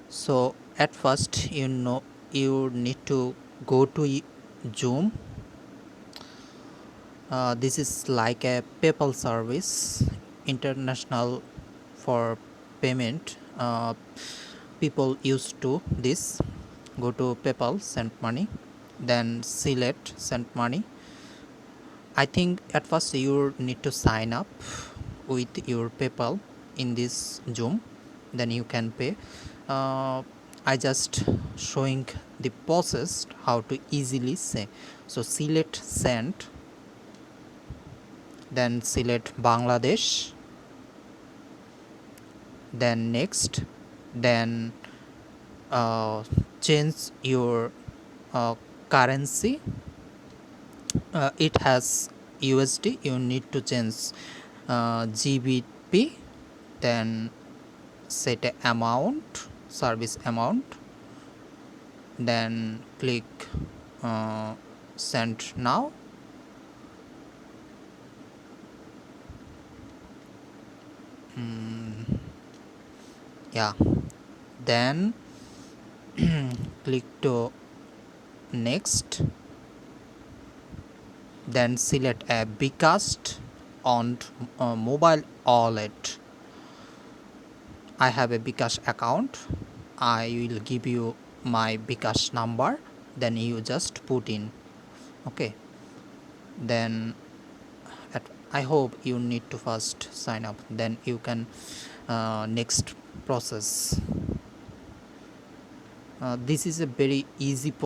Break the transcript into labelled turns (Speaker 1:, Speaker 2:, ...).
Speaker 1: So at first, you need to go to Xoom. This is like a PayPal service, international for payment. People used to this. Go to PayPal, send money, then select send money. I think at first you need to sign up with your PayPal in this Xoom, then you can pay. I just showing the process how to easily say. So select send, then select Bangladesh, then next, then uh, change your uh, currency. It has USD, you need to change GBP, then set a amount, service amount, then click uh, send now. Yeah, then click to next, then select a Bcast on mobile wallet. I have a Bcash account. I will give you my Bcash number, then you just put in. Okay, then I hope you need to first sign up, then you can next process. This is a very easy